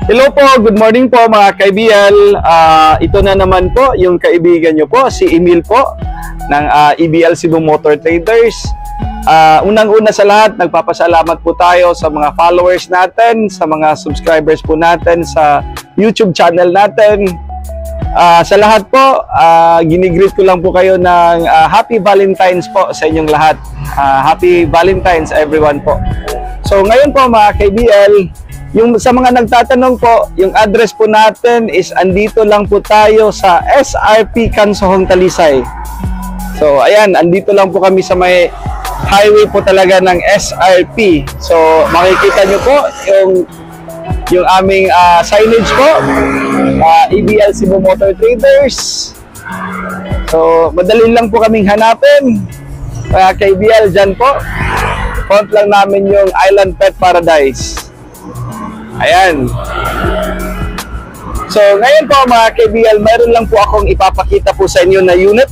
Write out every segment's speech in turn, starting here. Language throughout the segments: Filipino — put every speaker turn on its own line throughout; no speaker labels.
Hello po, good morning po mga kaibigan. Ito na naman po yung kaibigan nyo po, si Emil po ng EBL Cebu Motor Traders. Unang-una sa lahat, nagpapasalamat po tayo sa mga followers natin, sa mga subscribers po natin sa YouTube channel natin. Sa lahat po, ginigreet ko lang po kayo ng Happy Valentine's po sa inyong lahat. Happy Valentine's everyone po. So ngayon po mga kaibigan, yung sa mga nagtatanong po, yung address po natin is andito lang po tayo sa SRP Kansohong Talisay. So ayan, andito lang po kami sa may highway po talaga ng SRP. So makikita nyo po yung aming signage po, EBL Cebu Motor Traders. So madali lang po kaming hanapin. Kay EBL dyan po, front lang namin yung Island Pet Paradise. Ayan. So ngayon po mga kaibigan, mayroon lang po akong ipapakita po sa inyo na unit.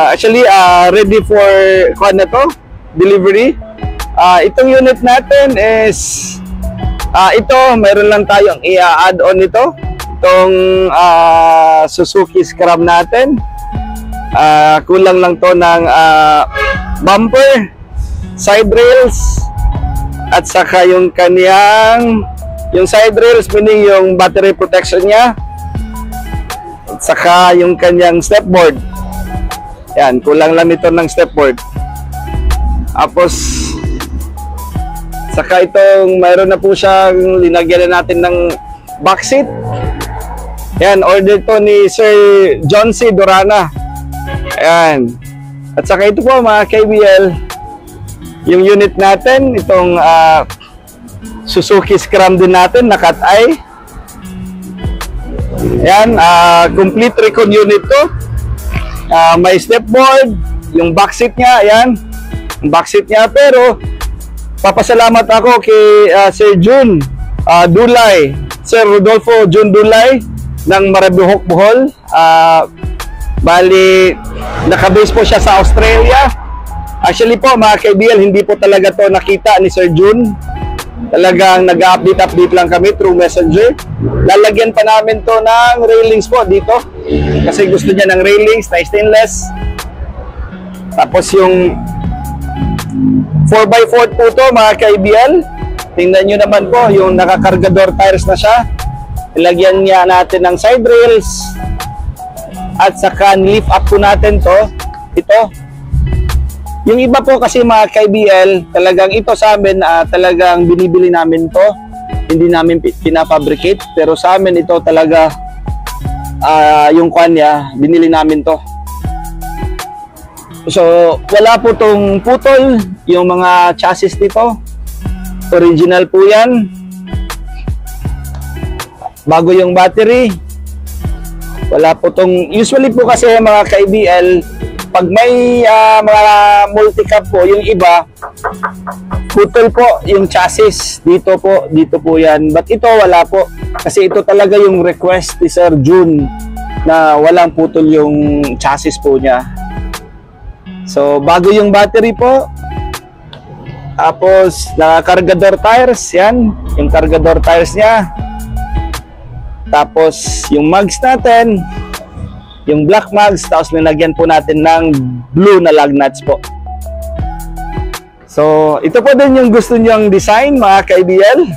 Actually, ready for delivery. Itong unit natin is ito, mayroon lang tayong i-add on ito. Itong Suzuki Scram natin. Kulang lang to ng bumper, side rails, at saka yung kaniyang side rails, meaning yung battery protection niya, at saka yung kanyang stepboard. Yan, kulang lang nito ng stepboard. Tapos saka itong mayroon na po siyang linagyan na natin ng backseat. Yan, order to ni Sir John C. Durana. Ayan. At saka ito po mga KBL, yung unit natin, itong Suzuki Scram din natin na cat-eye. Ayan, complete recon unit to. May stepboard, yung backseat niya, ayan, yung backseat niya. Pero papasalamat ako kay Sir Jun Dulay, Sir Rodolfo Jun Dulay ng Marabuhok, Bohol. Bali, nakabase po siya sa Australia. Actually po mga kaibigan, hindi po talaga to nakita ni Sir Jun. Talagang nag-update lang kami through messenger. Lalagyan pa namin to ng railings po dito, kasi gusto niya ng railings na stainless. Tapos yung 4x4 po to mga kaibigan. Tingnan nyo naman po, yung nakakargador tires na siya. Ilagyan niya natin ng side rails. At saka lift up po natin to. Ito. Yung iba po kasi mga kaibigan, talagang ito sa amin, talagang binibili namin to. Hindi namin pinafabricate. Pero sa amin ito talaga, yung kanya, binili namin to. So, wala po tong putol. Yung mga chassis nito, original po yan. Bago yung battery. Wala po tong, usually po kasi mga ka-EBL, pag may mga multi-cab po, yung iba, putol po yung chassis. Dito po yan. But ito wala po. Kasi ito talaga yung request ni Sir Jun na walang putol yung chassis po niya. So, bago yung battery po. Tapos, naka-cargador tires, yan. Yung cargador tires niya. Tapos, yung mugs natin, yung black mugs, tapos nilagyan po natin ng blue na lug nuts po. So, ito po din yung gusto niyang design, mga kaibigan.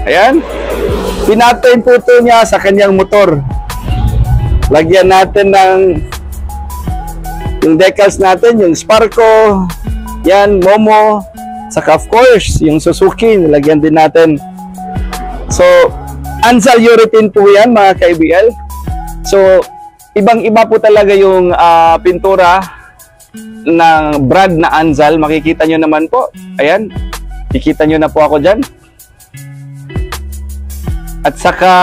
Ayan. Pinattern po ito niya sa kanyang motor. Lagyan natin ng yung decals natin, yung Sparco, yan, Momo, saka of course, yung Suzuki, nilagyan din natin. So, Anzal urethane po yan mga kaibigan. So, ibang-iba po talaga yung pintura ng brand na Anzal. Makikita nyo naman po. Ayan. Kikita nyo na po ako dyan. At saka,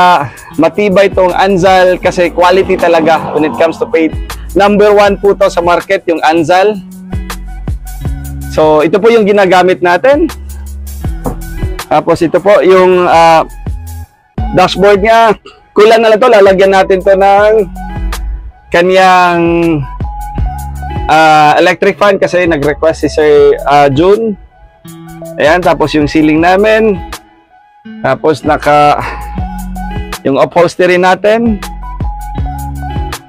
matibay itong Anzal kasi quality talaga when it comes to paint. Number 1 po to sa market, yung Anzal. So, ito po yung ginagamit natin. Tapos, ito po yung dashboard niya. Kulang na lang to, lalagyan natin to ng kanyang electric fan kasi nag-request si Sir June. Ayan, tapos yung ceiling namin. Tapos yung upholstery natin.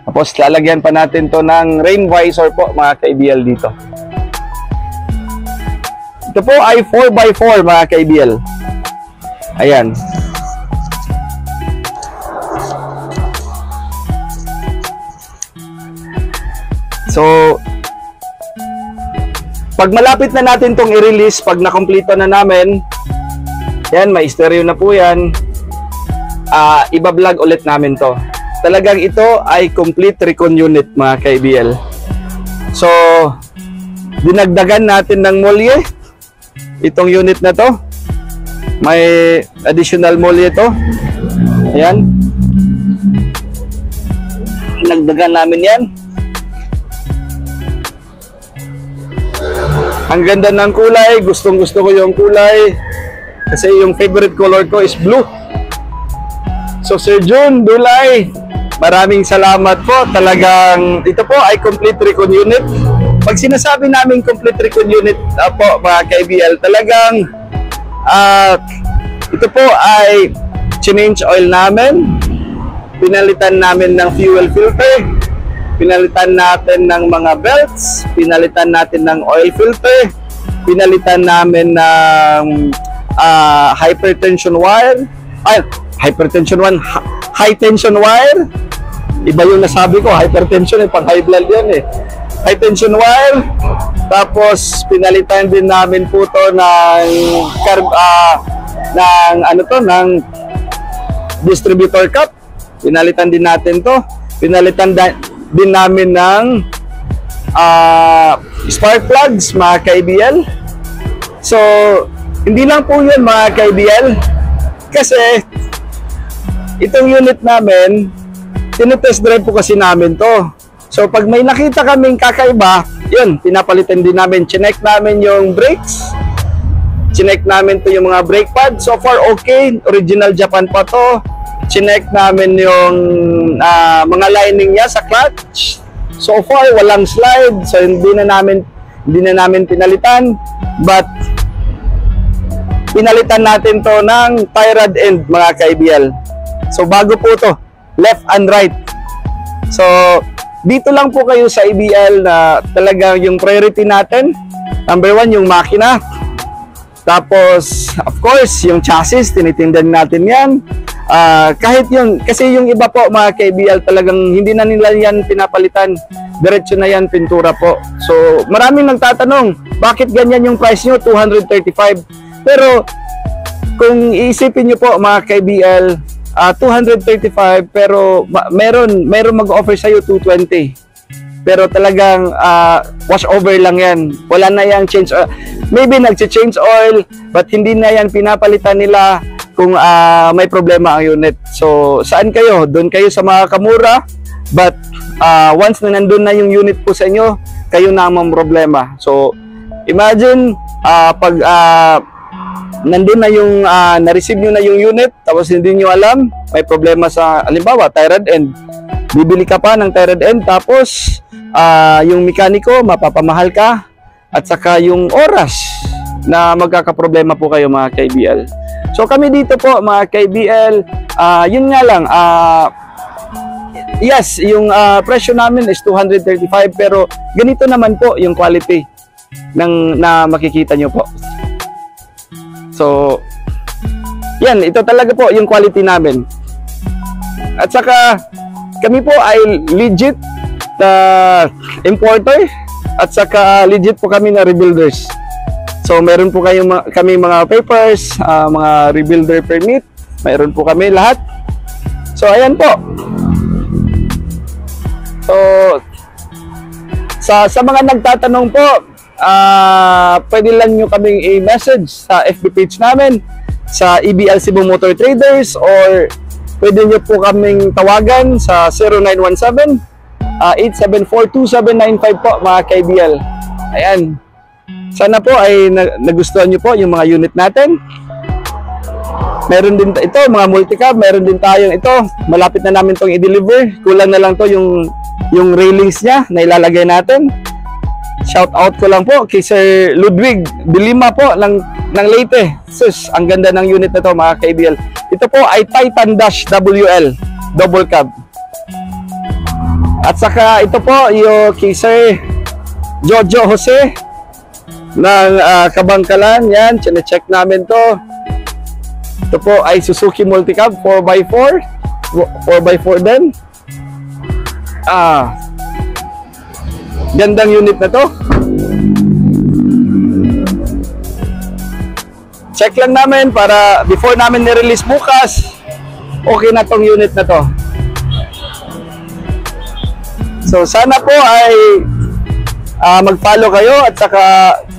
Tapos lalagyan pa natin to ng rain visor po mga ka-IBL dito. Ito po ay 4x4 mga ka-IBL. Ayan. So, pag malapit na natin tong i-release, pag nakompleto na namin, yan, may stereo na po yan, iba-vlog ulit namin to. Talagang ito ay complete recon unit mga ka-IBL. So, dinagdagan natin ng molye itong unit na to. May additional molye to. Ayan. Dinagdagan namin yan. Ang ganda ng kulay, gustong-gusto ko yung kulay kasi yung favorite color ko is blue. So Sir June Dulay, maraming salamat po. Talagang ito po ay complete recon unit. Pag sinasabi namin complete recon unit po mga ka-IBL, talagang ito po ay change oil namin, pinalitan namin ng fuel filter, pinalitan natin ng mga belts, pinalitan natin ng oil filter, pinalitan namin ng hypertension wire, high tension wire. Iba yung nasabi ko, hypertension, pang high blood yan eh. High tension wire. Tapos pinalitan din namin po to ng ng distributor cup. Pinalitan din natin to. Pinalitan din namin ng spark plugs mga ka-IBL. So, hindi lang po yun mga ka-IBL. Kasi, itong unit namin, tinetest drive po kasi namin to. So, pag may nakita kaming kakaiba, yun, pinapalitan din namin. Chinek namin yung brakes. Chinek namin to yung mga brake pads. So far, okay. Original Japan pa to. Chinek namin yung mga lining niya sa clutch. So far, walang slide. So, hindi na namin pinalitan. But, pinalitan natin to ng tie rod end mga ka-IBL. So bago po to, left and right. So dito lang po kayo sa IBL na talagang yung priority natin, number 1 yung makina. Tapos of course yung chassis, tinitindan natin yan. Kahit yun, kasi yung iba po mga ka-IBL talagang hindi na nila yan pinapalitan. Diretso na yan, pintura po. So maraming nagtatanong, bakit ganyan yung price nyo, 235? Pero kung iisipin nyo po mga ka-IBL, 235 pero meron mag-offer sa'yo 220. Pero talagang wash over lang yan. Wala na yung change oil. Maybe nag-change oil but hindi na yan pinapalitan nila kung may problema ang unit. So saan kayo? Doon kayo sa mga kamura. But once na nandun na yung unit po sa inyo, kayo na ang problema. So imagine pag nandun na yung na-receive nyo na yung unit, tapos hindi nyo alam, may problema sa, halimbawa, tie rod end. Bibili ka pa ng tie rod end, tapos yung mekaniko, mapapamahal ka, at saka yung oras na magkakaproblema po kayo mga ka-IBL. So kami dito po mga ka-IBL, yun nga lang, yes, yung presyo namin is 235, pero ganito naman po yung quality na makikita nyo po. So, yan, ito talaga po yung quality namin. At saka, kami po ay legit na importer at saka legit po kami na rebuilders. So, meron po kami mga papers, mga rebuilder permit, meron po kami lahat. So, ayan po. So, sa mga nagtatanong po, pwede lang nyo kaming i-message sa FB page namin sa IBL Cebu Motor Traders, or pwede nyo po kaming tawagan sa 0917-874-2795 po mga ka-IBL. Ayan, sana po ay nagustuhan nyo po yung mga unit natin. Meron din ito mga multicab, meron din tayong ito, malapit na namin itong i-deliver. Kulang na lang to yung railings nya na ilalagay natin. Shout out ko lang po kay Sir Ludwig Dilima po ng ng Leyte. Sus, ang ganda ng unit na to mga ka-ABL. Ito po ay Titan Dash WL double cab. At saka ito po yung kay Sir Jojo Jose ng Kabangkalan. Yan, chine-check namin to. Ito po ay Suzuki Multicab 4x4. 4x4 din. Gandang unit na to. Check lang namin para before namin ni-release bukas, okay na tong unit na to. So sana po ay mag-follow kayo at saka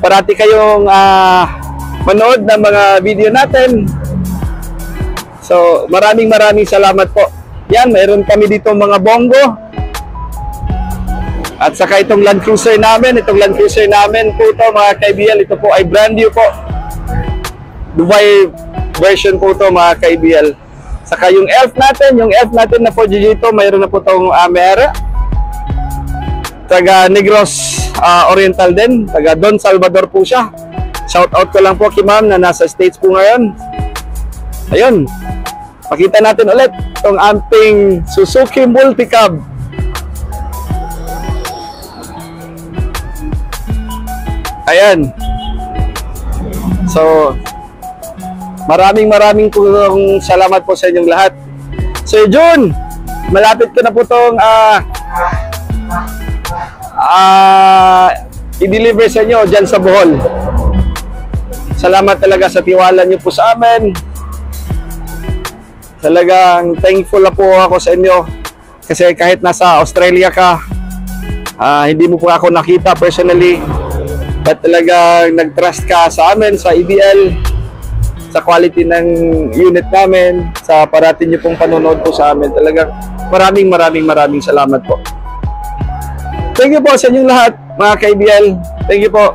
parati kayong manood ng mga video natin. So maraming salamat po. Yan, mayroon kami dito mga bongo. At saka itong Land Cruiser namin, po ito mga ka-ABL, ito po ay brand new po. Dubai version po ito mga ka-ABL. Saka yung elf natin na 4GG ito, mayroon na po itong Mera. Taga Negros Oriental din, taga Don Salvador po siya. Shout out ko lang po kay ma'am na nasa States po ngayon. Ayun, pakita natin ulit itong ating Suzuki Multicab. Ayan. So, maraming pong salamat po sa inyong lahat. Sir June, malapit ko na po itong i-deliver sa inyo dyan sa Bohol. Salamat talaga sa tiwala niyo po sa amin. Talagang thankful na po ako sa inyo. Kasi kahit nasa Australia ka, hindi mo po ako nakita personally. But talagang nag-trust ka sa amin, sa EBL, sa quality ng unit namin, sa parating niyo pong panonood po sa amin. Talagang maraming salamat po. Thank you po sa inyong lahat, mga ka-EBL. Thank you po.